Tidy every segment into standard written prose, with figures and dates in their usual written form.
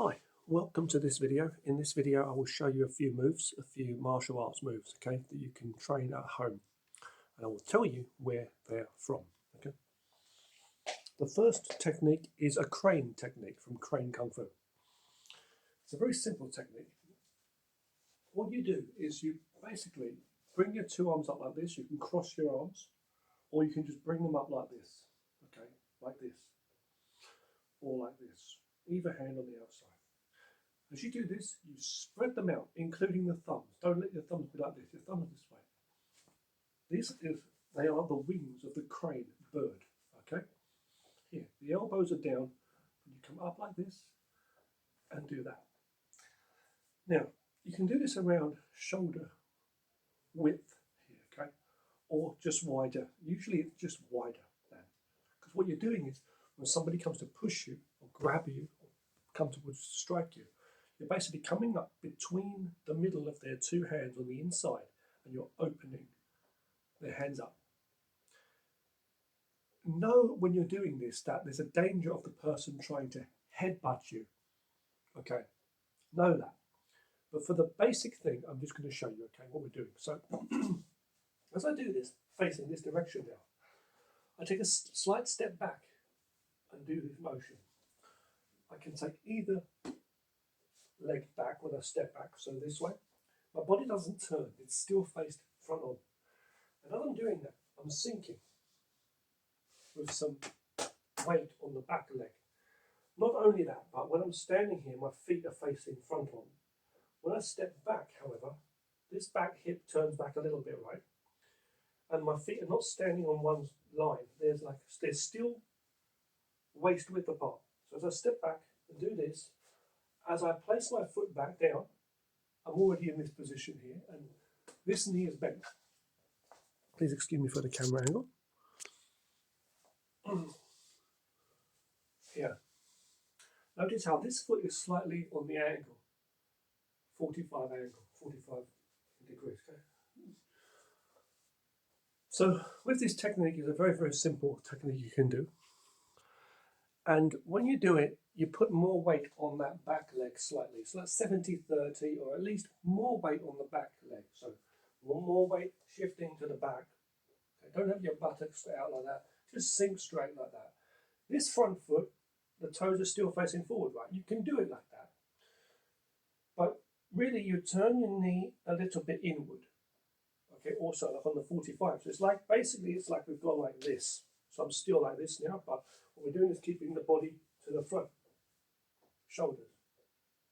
Hi, welcome to this video. In this video I will show you a few moves, a few martial arts moves, okay, that you can train at home. And I will tell you where they're from, okay. The first technique is a crane technique from Crane Kung Fu. It's a very simple technique. What you do is you basically bring your two arms up like this. You can cross your arms, or you can just bring them up like this, okay, like this, or like this, either hand on the outside. As you do this, you spread them out, including the thumbs. Don't let your thumbs be like this. Your thumbs this way. They are the wings of the crane bird. Okay. Here, the elbows are down. You come up like this and do that. Now, you can do this around shoulder width here, okay, or just wider. Usually, it's just wider then, because what you're doing is when somebody comes to push you or grab you or come to strike you, you're basically coming up between the middle of their two hands on the inside and you're opening their hands up. Know when you're doing this that there's a danger of the person trying to headbutt you. Okay, know that. But for the basic thing, I'm just going to show you, okay, what we're doing. So as I do this, facing this direction now, I take a slight step back and do this motion. I can take either leg back when I step back, so this way. My body doesn't turn, it's still faced front on. And as I'm doing that, I'm sinking with some weight on the back leg. Not only that, but when I'm standing here, my feet are facing front on. When I step back, however, this back hip turns back a little bit, right? And my feet are not standing on one line. There's still waist width apart. So as I step back and do this, as I place my foot back down, I'm already in this position here, and this knee is bent. Please excuse me for the camera angle. Here. Notice how this foot is slightly on the angle. 45 degrees. Okay? So with this technique, it's a very, very simple technique you can do. And when you do it, you put more weight on that back leg slightly. So that's 70-30, or at least more weight on the back leg. So more weight shifting to the back. Okay, don't have your buttocks out like that. Just sink straight like that. This front foot, the toes are still facing forward, right? You can do it like that. But really, you turn your knee a little bit inward. Okay, also like on the 45. So it's like, basically, it's like we've gone like this. So I'm still like this now, but what we're doing is keeping the body to the front, shoulders.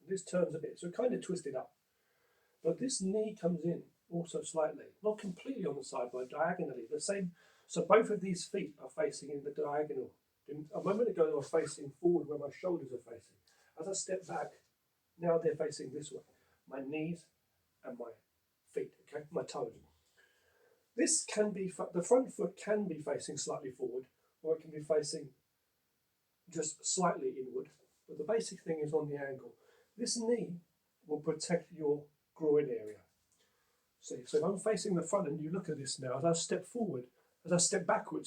This turns a bit, so kind of twisted up. But this knee comes in also slightly, not completely on the side, but diagonally. The same. So both of these feet are facing in the diagonal. A moment ago, they were facing forward where my shoulders are facing. As I step back, now they're facing this way. My knees and my feet, okay, my toes. This can be, the front foot can be facing slightly forward, or it can be facing just slightly inward. But the basic thing is on the angle. This knee will protect your groin area. See, so if I'm facing the front and you look at this now, as I step forward, as I step backward,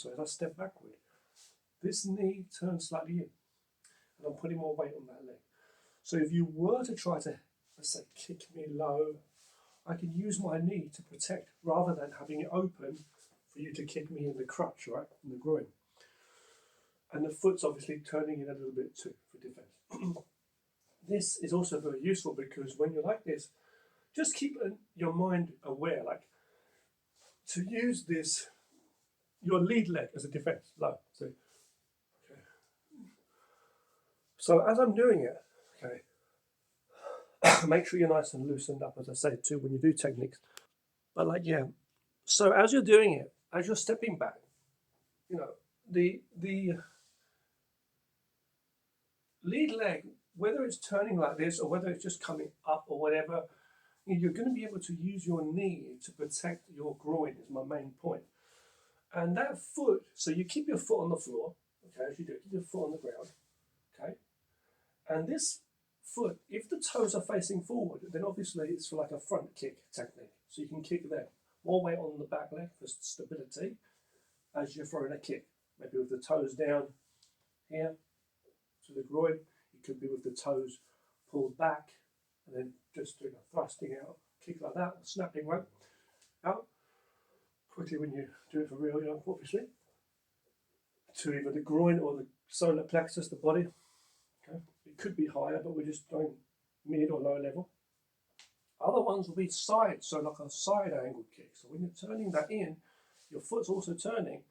this knee turns slightly in. And I'm putting more weight on that leg. So if you were to try to, let's say, kick me low, I can use my knee to protect rather than having it open for you to kick me in the crutch, right, in the groin. And the foot's obviously turning in a little bit too for defense. This is also very useful because when you're like this, just keep your mind aware, like to use this, your lead leg as a defense, low. So, okay. So as I'm doing it, okay, make sure you're nice and loosened up, as I say too, when you do techniques. But like, yeah, so as you're doing it, as you're stepping back, you know, the lead leg, whether it's turning like this or whether it's just coming up or whatever, you're going to be able to use your knee to protect your groin is my main point. And that foot, so you keep your foot on the floor, okay, as you do, keep your foot on the ground, okay? And this foot, if the toes are facing forward, then obviously it's for like a front kick technique. So you can kick there. More weight on the back leg for stability as you're throwing a kick. Maybe with the toes down here to the groin. It could be with the toes pulled back, and then just doing a thrusting out, kick like that, snapping one out quickly when you do it for real, obviously, to either the groin or the solar plexus, the body. Okay. It could be higher, but we're just doing mid or low level. Other ones will be side, so like a side angle kick. So when you're turning that in, your foot's also turning,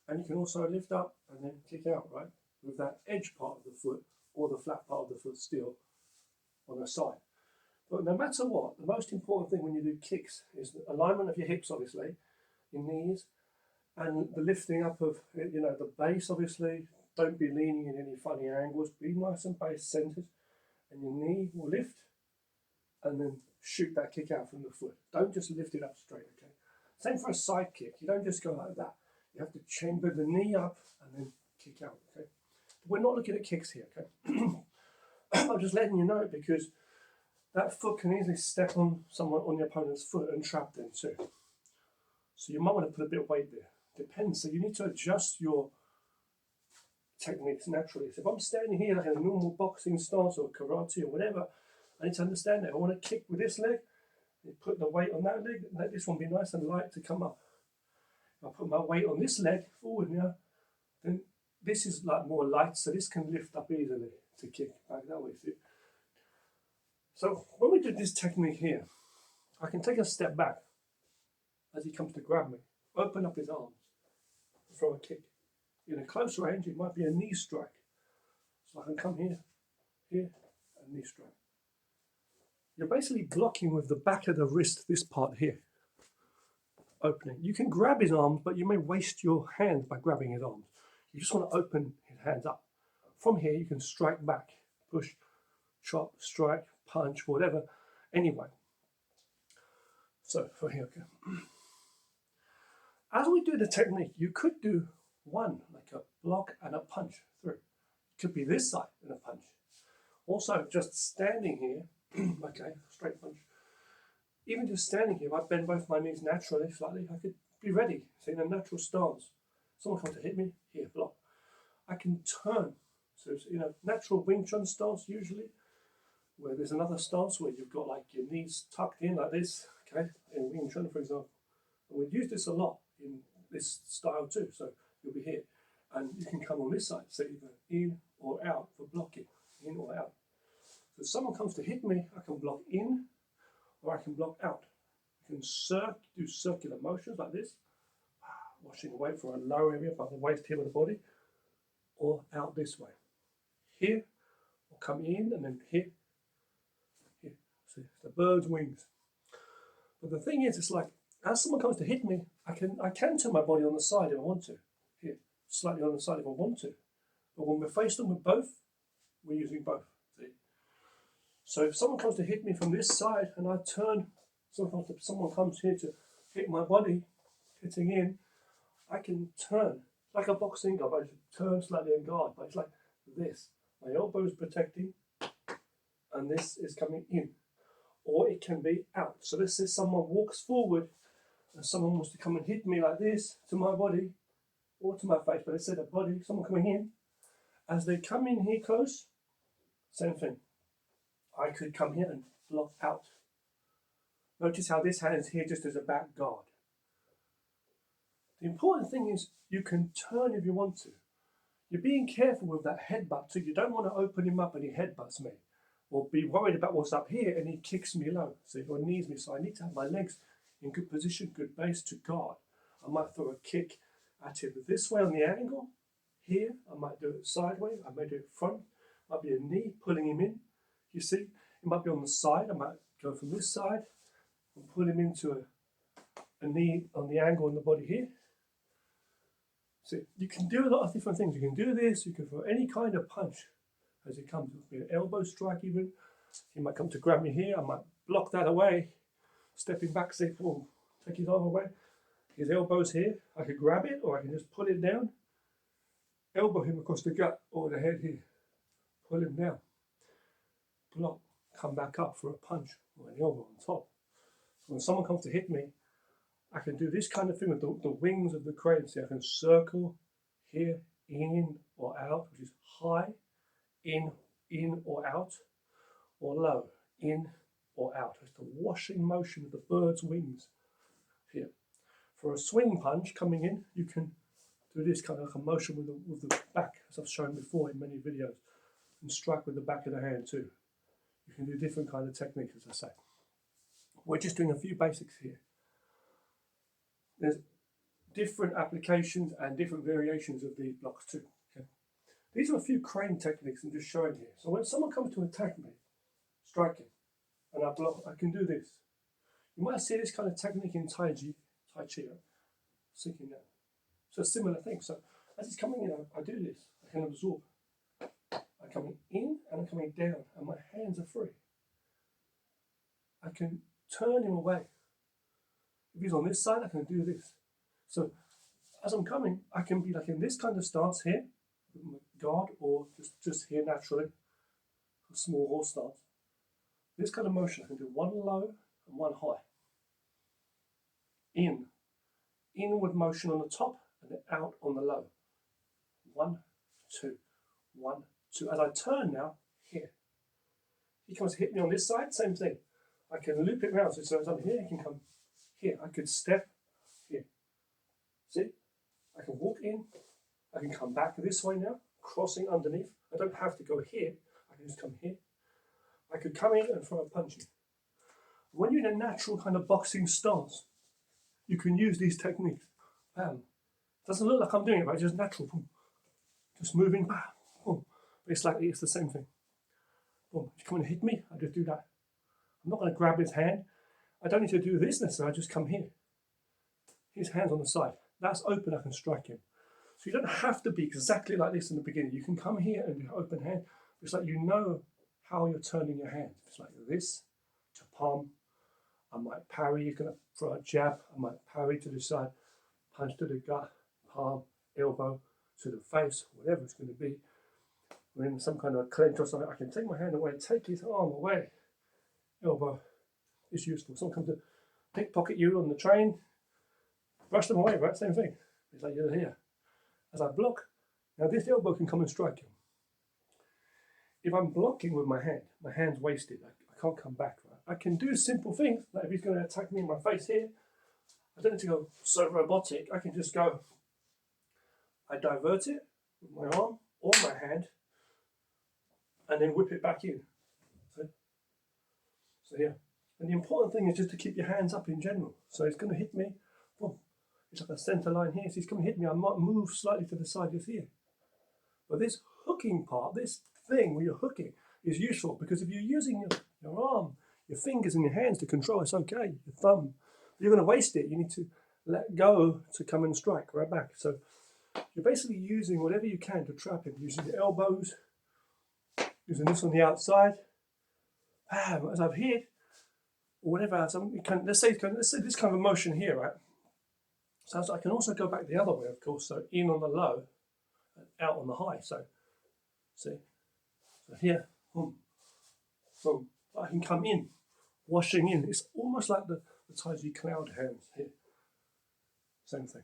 and you can also lift up and then kick out, right? With that edge part of the foot or the flat part of the foot still on the side. But no matter what, the most important thing when you do kicks is the alignment of your hips, obviously, your knees, and the lifting up of, the base, obviously. Don't be leaning in any funny angles. Be nice and base centered, and your knee will lift, and then shoot that kick out from the foot. Don't just lift it up straight, okay? Same for a side kick. You don't just go like that. You have to chamber the knee up and then kick out, okay? But we're not looking at kicks here, okay? I'm just letting you know because that foot can easily step on someone, on your opponent's foot, and trap them too. So you might want to put a bit of weight there. Depends. So you need to adjust your techniques naturally. So if I'm standing here like in a normal boxing stance or karate or whatever, I need to understand that. I want to kick with this leg, put the weight on that leg, let this one be nice and light to come up. If I put my weight on this leg forward now, then this is like more light, so this can lift up easily to kick back that way. See? So when we do this technique here, I can take a step back as he comes to grab me, open up his arms, throw a kick. In a close range, it might be a knee strike. So I can come here, here, and knee strike. You're basically blocking with the back of the wrist, this part here, opening. You can grab his arms, but you may waste your hand by grabbing his arms. You just want to open his hands up. From here, you can strike back, push, chop, strike, punch, whatever. Anyway, so for here, okay. As we do the technique, you could do one, like a block and a punch through. It could be this side and a punch. Also, just standing here, okay, straight punch. Even just standing here, if I bend both my knees naturally, slightly, I could be ready. So in a natural stance, someone comes to hit me, here, block. I can turn. So it's in a natural Wing Chun stance usually, where there's another stance where you've got like your knees tucked in like this, okay, in Wing Chun, for example. And we'd use this a lot in this style too. So you'll be here, and you can come on this side, so you go in or out for blocking, in or out. So if someone comes to hit me, I can block in or I can block out. You can do circular motions like this, washing away for a low area by the waist here of the body, or out this way. Here, or come in and then here, here. See, it's the bird's wings. But the thing is, it's like, as someone comes to hit me, I can turn my body on the side if I want to. Here, slightly on the side if I want to. But when we're faced on with both, we're using both. See? So if someone comes to hit me from this side and I turn, sometimes if someone comes here to hit my body, hitting in, I can turn. Like a boxing glove, I just turn slightly and guard, but it's like this. My elbow is protecting, and this is coming in. Or it can be out. So let's say someone walks forward and someone wants to come and hit me like this to my body or to my face, but let's say the body, someone coming in. As they come in here close, same thing. I could come here and block out. Notice how this hand is here just as a back guard. The important thing is you can turn if you want to. You're being careful with that headbutt too. You don't want to open him up and he headbutts me, or be worried about what's up here and he kicks me low, so or knees me. So I need to have my legs in good position, good base to guard. I might throw a kick at him this way on the angle. Here, I might do it sideways. I may do it front. Might be a knee pulling him in. You see, it might be on the side. I might go from this side and pull him into a knee on the angle in the body here. So you can do a lot of different things. You can do this. You can throw any kind of punch as it comes. It an elbow strike even. He might come to grab me here. I might block that away, stepping back, say, oh, take his arm away. His elbow's here. I could grab it, or I can just pull it down, elbow him across the gut or the head here, pull him down, block, come back up for a punch or an elbow on top. So when someone comes to hit me, I can do this kind of thing with the wings of the crane. See, I can circle here, in or out, which is high, in or out, or low, in or out. It's the washing motion of the bird's wings here. For a swing punch coming in, you can do this kind of like a motion with the back, as I've shown before in many videos, and strike with the back of the hand too. You can do different kind of techniques, as I say. We're just doing a few basics here. There's different applications and different variations of these blocks too. Okay? These are a few crane techniques I'm just showing here. So when someone comes to attack me, striking, and I block, I can do this. You might see this kind of technique in Tai Chi, sinking down. So a similar thing. So as it's coming in, I do this. I can absorb. I'm coming in and I'm coming down, and my hands are free. I can turn him away. If he's on this side, I can do this. So as I'm coming, I can be like in this kind of stance here, with my guard, or just here naturally, a small horse stance. This kind of motion, I can do one low and one high. Inward motion on the top, and then out on the low. 1, 2, 1, 2. As I turn now, here. He comes to hit me on this side, same thing. I can loop it around, so as I'm here, he can come here. I could step here. See? I can walk in. I can come back this way now, crossing underneath. I don't have to go here. I can just come here. I could come in and throw a punch in. When you're in a natural kind of boxing stance, you can use these techniques. Bam. Doesn't look like I'm doing it, but it's just natural. Boom. Just moving. Bam. Boom. But it's the same thing. Boom. If you come and hit me, I just do that. I'm not going to grab his hand. I don't need to do this necessarily. I just come here. His hand's on the side. That's open. I can strike him. So you don't have to be exactly like this in the beginning. You can come here and do open hand. It's like you know how you're turning your hand. It's like this to palm. I might parry. You're going to throw a jab. I might parry to the side, punch to the gut, palm, elbow to the face, whatever it's going to be. We're in some kind of a clench or something. I can take my hand away, take his arm away. Elbow is useful. Someone comes to pickpocket you on the train, brush them away, right? Same thing. It's like you're here. As I block, now this elbow can come and strike you. If I'm blocking with my hand's wasted. I can't come back. Right? I can do simple things, like if he's going to attack me in my face here, I don't need to go so robotic. I can just go, I divert it with my arm or my hand, and then whip it back in. So yeah, and the important thing is just to keep your hands up in general. So he's going to hit me, boom. It's like a center line here. So he's going to hit me. I might move slightly to the side just here. But this hooking part, this thing where you're hooking, is useful because if you're using your arm, your fingers and your hands to control, it's okay. Your thumb, if you're going to waste it, you need to let go to come and strike right back. So you're basically using whatever you can to trap him, using your elbows, using this on the outside. As I've hit, or whatever else, let's say this kind of motion here, right? So I can also go back the other way, of course. So in on the low, and out on the high. So see, so here, boom, boom. I can come in, washing in. It's almost like the Tai Chi cloud hands here. Same thing,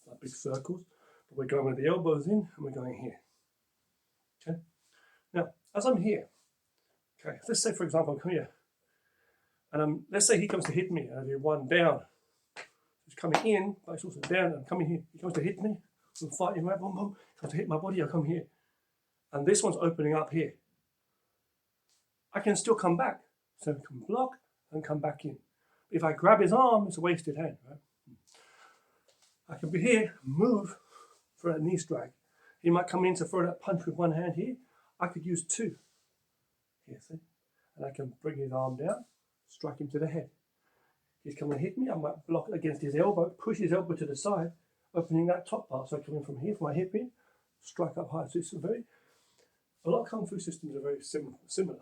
like big circles. But we're going with the elbows in, and we're going here. Okay. Now, as I'm here. Okay, let's say for example I come here, and let's say he comes to hit me, and I do one down. He's coming in, but it's also down, and I'm coming here. He comes to hit me, I'm fighting right, boom, boom. He comes to hit my body, I come here. And this one's opening up here. I can still come back. So I can block and come back in. If I grab his arm, it's a wasted hand, right? I can be here, move for a knee strike. He might come in to throw that punch with one hand here. I could use two. Here, see? And I can bring his arm down, strike him to the head. He's coming to hit me, I might block against his elbow, push his elbow to the side, opening that top part. So I come in from here, from my hip in, strike up high. So it's a lot of Kung Fu systems are very similar.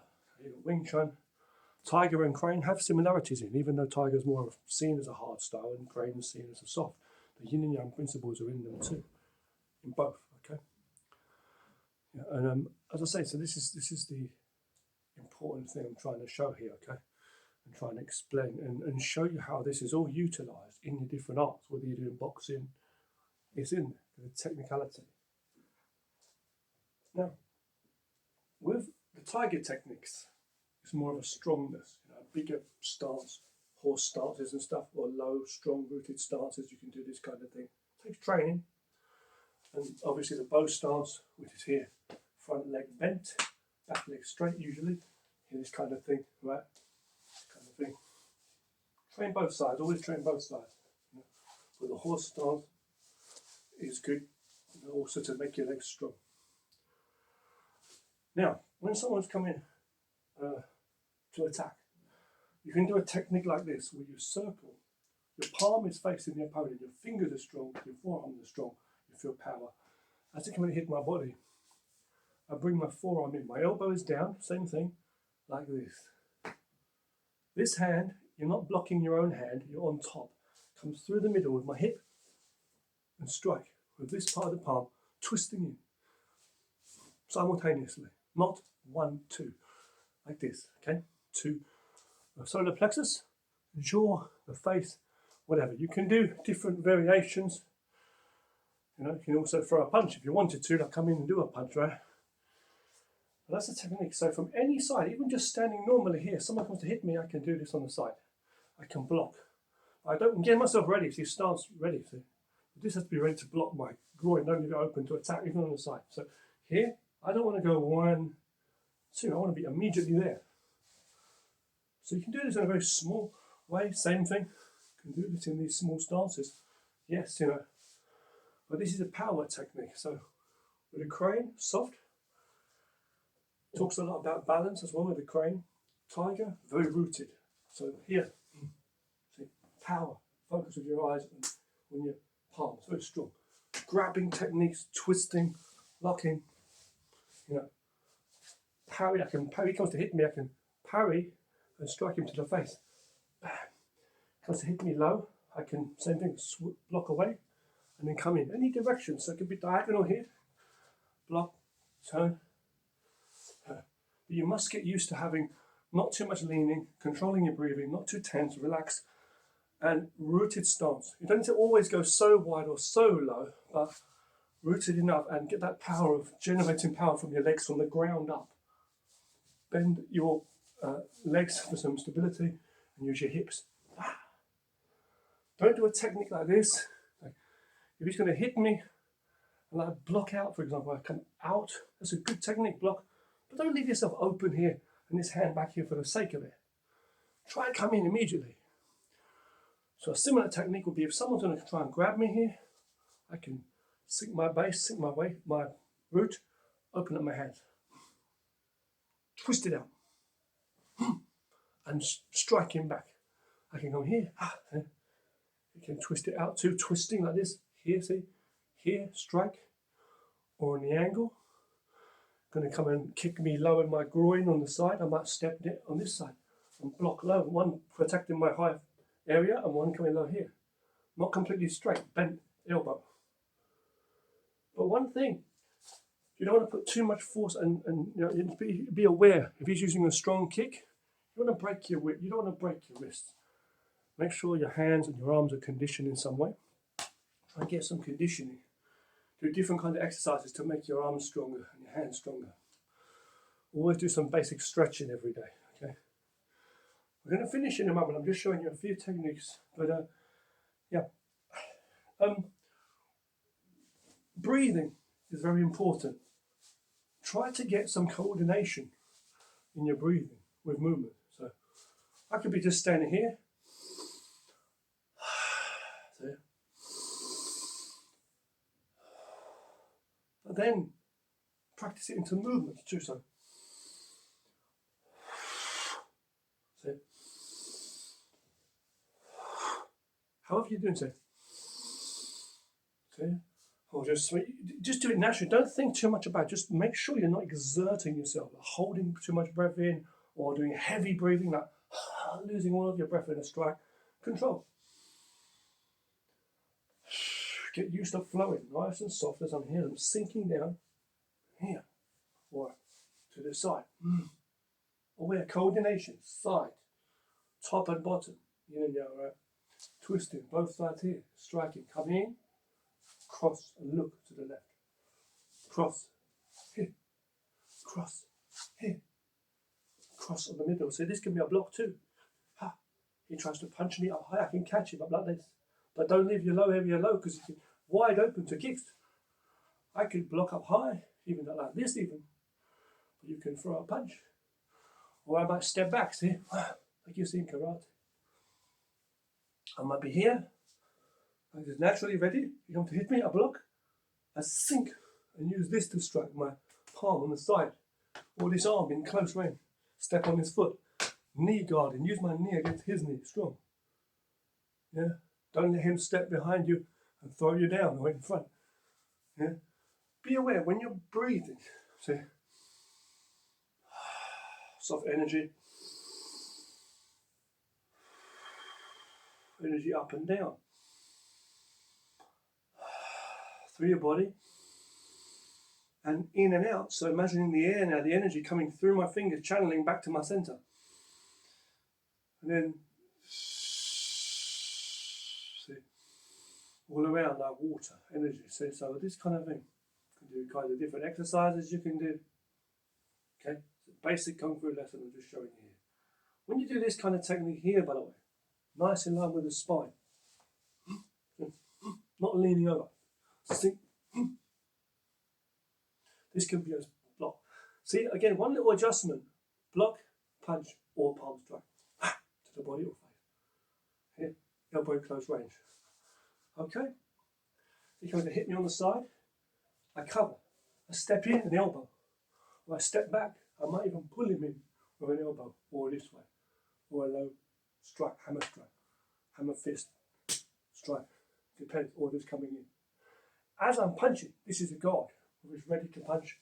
Wing Chun, Tiger and Crane have similarities in, even though Tiger's more seen as a hard style and Crane's seen as a soft. The yin and yang principles are in them too, in both, okay? Yeah, and as I say, so this is the important thing I'm trying to show here, okay? And try and explain and show you how this is all utilised in the different arts, whether you're doing boxing, it's in the technicality. Now, with the Tiger techniques, It's more of a strongness, bigger stance, horse stances and stuff, or low, strong rooted stances. You can do this kind of thing. It takes training. And obviously the bow stance, which is here, front leg bent, back leg straight usually, here, this kind of thing, right? This kind of thing. Train both sides, always train both sides. With the horse stance is good, also to make your legs strong. Now, when someone's coming to attack, you can do a technique like this where you circle. Your palm is facing the opponent, your fingers are strong, your forearms are strong, you feel power. As it comes to hit my body, I bring my forearm in, my elbow is down, same thing, like this. This hand, you're not blocking your own hand, you're on top. Comes through the middle with my hip and strike with this part of the palm, twisting in simultaneously. Not 1, 2, like this, okay? 2, the solar plexus, the jaw, the face, whatever. You can do different variations. You can also throw a punch if you wanted to, like come in and do a punch, right? But that's the technique. So from any side, even just standing normally here, someone comes to hit me, I can do this on the side. I can block. I don't get myself ready, so you stance ready. So this has to be ready to block my groin, don't leave it open to attack, even on the side. So here, I don't want to go 1, 2, I want to be immediately there. So you can do this in a very small way, same thing. You can do this in these small stances. Yes, but this is a power technique. So with a crane, soft, talks a lot about balance as well with the crane. Tiger, very rooted. So here, see, power, focus with your eyes and on your palms, very strong. Grabbing techniques, twisting, locking, parry, I can parry, he comes to hit me, I can parry and strike him to the face. Bam. Comes to hit me low, I can, same thing, block away and then come in any direction. So it could be diagonal here, block, turn. But you must get used to having not too much leaning, controlling your breathing, not too tense, relax, and rooted stance. You don't need to always go so wide or so low, but rooted enough and get that power of generating power from your legs from the ground up. Bend your legs for some stability and use your hips. Don't do a technique like this. If he's going to hit me and I block out, for example, I come out, that's a good technique, block, but don't leave yourself open here and this hand back here for the sake of it. Try and come in immediately. So a similar technique would be if someone's going to try and grab me here, I can sink my base, sink my weight, my root, open up my hand, twist it out, and strike him back. I can go here, you can twist it out too, twisting like this, here, see, here, strike, or on the angle. Going to come and kick me low in my groin on the side, I might step it on this side and block low, one protecting my high area and one coming low here. Not completely straight, bent elbow. But one thing, you don't want to put too much force and be aware. If he's using a strong kick, you want to break your you don't want to break your wrists. Make sure your hands and your arms are conditioned in some way. Try and get some conditioning. Do different kind of exercises to make your arms stronger and your hands stronger. Always do some basic stretching every day. Okay. We're going to finish in a moment. I'm just showing you a few techniques, but breathing is very important. Try to get some coordination in your breathing with movement. So I could be just standing here. But then practice it into movements too. So however you're doing, or just do it naturally. Don't think too much about it. Just make sure you're not exerting yourself, like holding too much breath in, or doing heavy breathing, like losing all of your breath in a strike. Control. Get used to flowing, nice and soft as I'm here. I'm sinking down here, or to the side. Aware, coordination, side, top and bottom, yin and yang, right? Twisting, both sides here, striking, come in, cross and look to the left. Cross, here, cross, here, cross on the middle. So this can be a block too. Ha! He tries to punch me up high. I can catch him up like this. But don't leave your low area low because it's wide open to kicks. I could block up high, even like this even. But you can throw a punch. Or I might step back, see? Like you see in karate. I might be here. I'm just naturally ready. You come to hit me, I block. I sink and use this to strike my palm on the side. Or this arm in close range. Step on his foot. Knee guard and use my knee against his knee. Strong. Yeah. Don't let him step behind you and throw you down or in front. Yeah. Be aware when you're breathing. See? Soft energy. Energy up and down. Through your body. And in and out. So imagining the air now, the energy coming through my fingers, channeling back to my center. And then, see, all around like water, energy. See, so this kind of thing. You can do kind of different exercises you can do. Okay, basic Kung Fu lesson I'm just showing you here. When you do this kind of technique here, by the way, nice in line with the spine. Not leaning over. See? This can be a block. See, again, one little adjustment. Block, punch, or palm strike. To the body or face. Here, elbow in close range. Okay? You're going to hit me on the side. I cover. I step in an elbow. Or I step back. I might even pull him in with an elbow. Or this way. Or a low strike, hammer fist, strike. Depends. Orders coming in. As I'm punching, this is a guard who is ready to punch.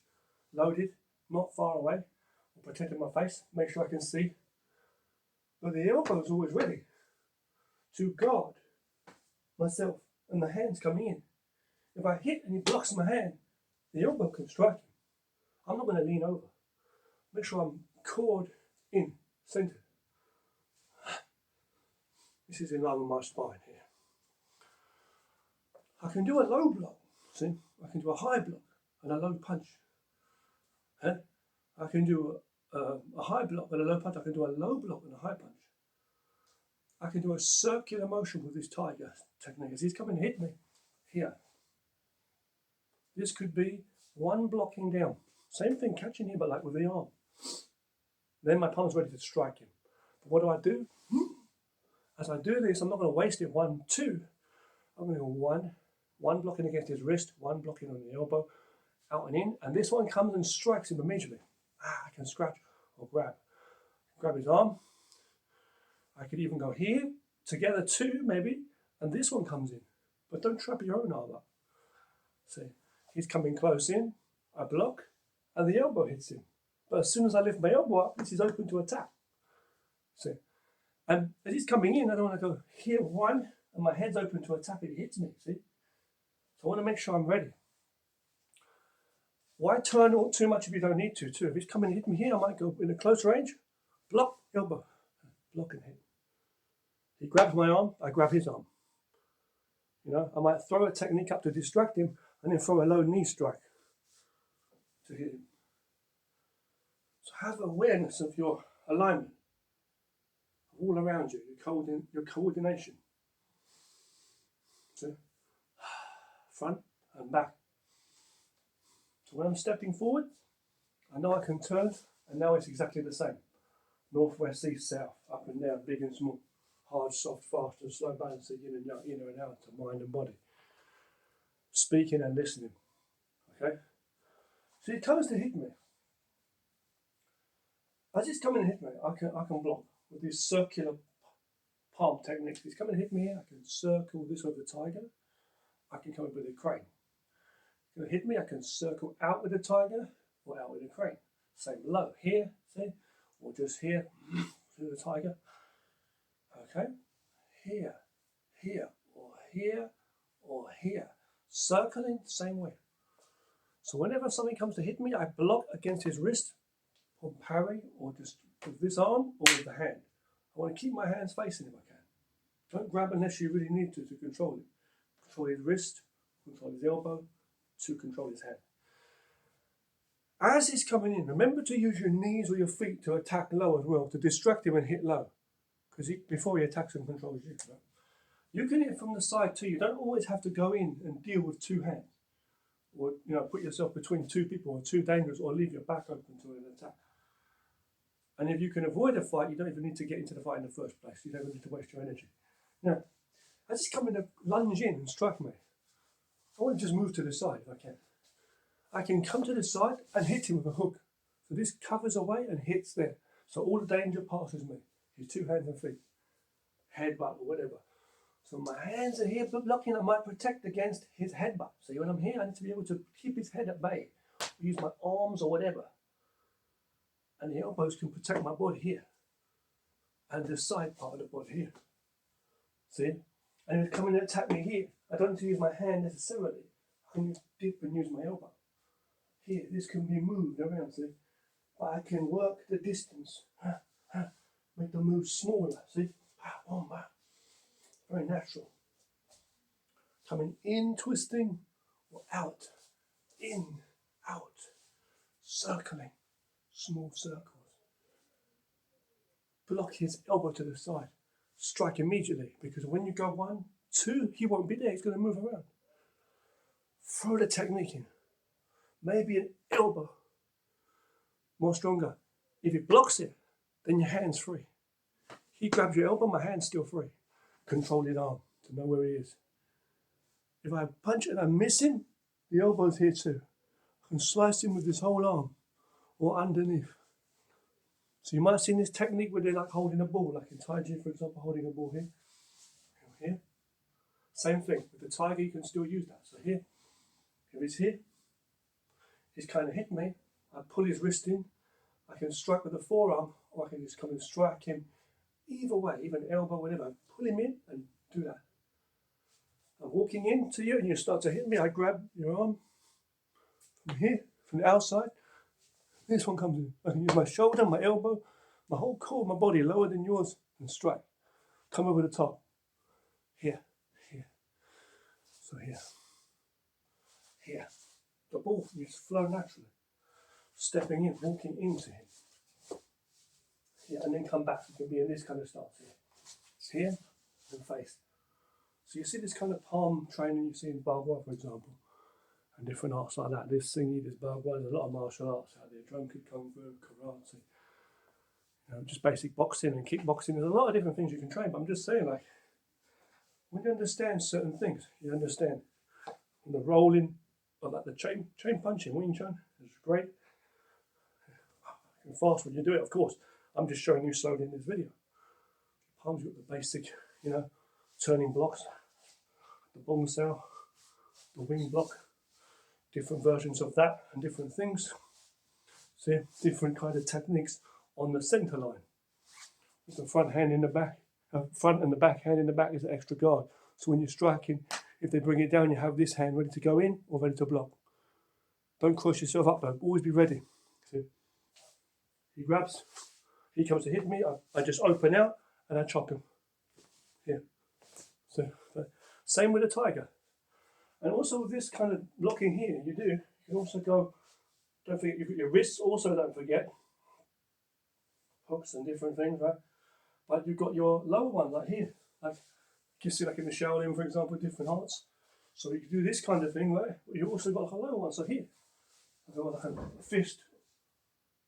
Loaded, not far away. Or protecting my face. Make sure I can see. But the elbow is always ready to guard myself and the hand's coming in. If I hit and he blocks my hand, the elbow can strike him. I'm not going to lean over. Make sure I'm cord in, centered. This is in line with my spine here. I can do a low block, see? I can do a high block and a low punch. I can do a high block and a low punch. I can do a low block and a high punch. I can do a circular motion with this tiger technique. As he's coming to hit me here. This could be one blocking down. Same thing, catching him, but like with the arm. Then my palm's ready to strike him. But what do? As I do this, I'm not going to waste it. 1, 2. I'm going to go one blocking against his wrist, one blocking on the elbow, out and in. And this one comes and strikes him immediately. I can scratch or grab. Grab his arm. I could even go here, together 2 maybe, and this one comes in. But don't trap your own arm up. See, he's coming close in, I block, and the elbow hits him. But as soon as I lift my elbow up, this is open to attack. See, and as he's coming in, I don't want to go here 1, and my head's open to attack if he hits me, see? So I want to make sure I'm ready. Why turn too much if you don't need to, too? If he's coming to hit me here, I might go in a close range, block, elbow, block and hit. He grabs my arm, I grab his arm. You know, I might throw a technique up to distract him and then throw a low knee strike to hit him. So have awareness of your alignment all around you, your coordination. So, front and back. So when I'm stepping forward, I know I can turn, and now it's exactly the same. North, west, east, south, up and down, big and small. Hard, soft, fast and slow balancing in and out to mind and body. Speaking and listening. Okay? So he comes to hit me. As he's coming to hit me, I can block with this circular palm technique. He's coming to hit me here, I can circle this with the tiger. I can come up with a crane. He's going to hit me, I can circle out with the tiger or out with a crane. Same low here, see? Or just here, through the tiger. Okay, here, or here, or here. Circling the same way. So whenever something comes to hit me, I block against his wrist, or parry, or just with this arm, or with the hand. I want to keep my hands facing if I can. Don't grab unless you really need to control it. Control his wrist, control his elbow, to control his hand. As he's coming in, remember to use your knees or your feet to attack low as well, to distract him and hit low. Because before he attacks and controls you. Right? You can hit from the side too. You don't always have to go in and deal with two hands. Or put yourself between two people or two dangerous, or leave your back open to an attack. And if you can avoid a fight, you don't even need to get into the fight in the first place. You don't even need to waste your energy. Now, as he's coming to lunge in and strike me, I want to just move to the side if I can. I can come to the side and hit him with a hook. So this covers away and hits there. So all the danger passes me. His two hands and feet. Headbutt or whatever. So my hands are here blocking. I might protect against his headbutt. So when I'm here, I need to be able to keep his head at bay. Use my arms or whatever. And the elbows can protect my body here. And the side part of the body here. See? And he's coming to attack me here. I don't need to use my hand necessarily. I can dip and use my elbow. Here, this can be moved around, see? But I can work the distance. Make the move smaller, see? Very natural. Coming in, twisting, or out. In, out. Circling. Small circles. Block his elbow to the side. Strike immediately, because when you go 1, 2, he won't be there. He's going to move around. Throw the technique in. Maybe an elbow. More stronger. If he blocks it, then your hand's free. He grabs your elbow, my hand's still free. Control his arm to know where he is. If I punch and I miss him, the elbow's here too. I can slice him with this whole arm or underneath. So you might have seen this technique where they're like holding a ball, like in Taiji, for example, holding a ball here. Here. Same thing. With the tiger, you can still use that. So here, if he's here, he's kind of hit me. I pull his wrist in. I can strike with the forearm, or I can just come and strike him. Either way, even elbow, whatever. Pull him in and do that. I'm walking into you and you start to hit me. I grab your arm from here, from the outside. This one comes in. I can use my shoulder, my elbow, my whole core, my body lower than yours and strike. Come over the top. Here, here. So here. Here. The ball just flow naturally. Stepping in, walking into him. Here, and then come back. You can be in this kind of stance here. It's here and face. So you see this kind of palm training you see in Bhagavad, for example, and different arts like that. This thingy, this Bhagavad, there's a lot of martial arts out there. Drunken Kung Fu, karate, just basic boxing and kickboxing. There's a lot of different things you can train, but I'm just saying, like, when you understand certain things, you understand the rolling, or like the chain punching, Wing Chun is great. You can fast when you do it, of course. I'm just showing you slowly in this video. Palms, you've got the basic, turning blocks, the bong cell, the wing block, different versions of that and different things. See, different kind of techniques on the center line. With the front hand in the back, front and the back hand in the back is an extra guard. So when you're striking, if they bring it down, you have this hand ready to go in or ready to block. Don't cross yourself up though, always be ready. See, he grabs, he comes to hit me, I just open out and I chop him. Here. So, same with the tiger. And also with this kind of blocking here, you can also go, don't forget, you've got your wrists also, don't forget. Hooks and different things, right? But you've got your lower one, like here. Like, you see like in the Shaolin, for example, different arts. So you can do this kind of thing, right? But you also got like a lower one, so here. I've got like a fist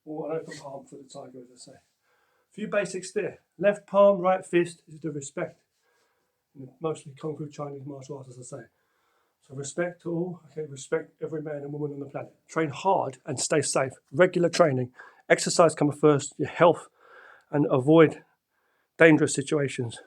or an open palm for the tiger, as I say. A few basics there. Left palm, right fist is the respect. Mostly Kung Fu Chinese martial arts, as I say. So respect to all, okay, respect every man and woman on the planet. Train hard and stay safe. Regular training. Exercise comes first, your health, and avoid dangerous situations.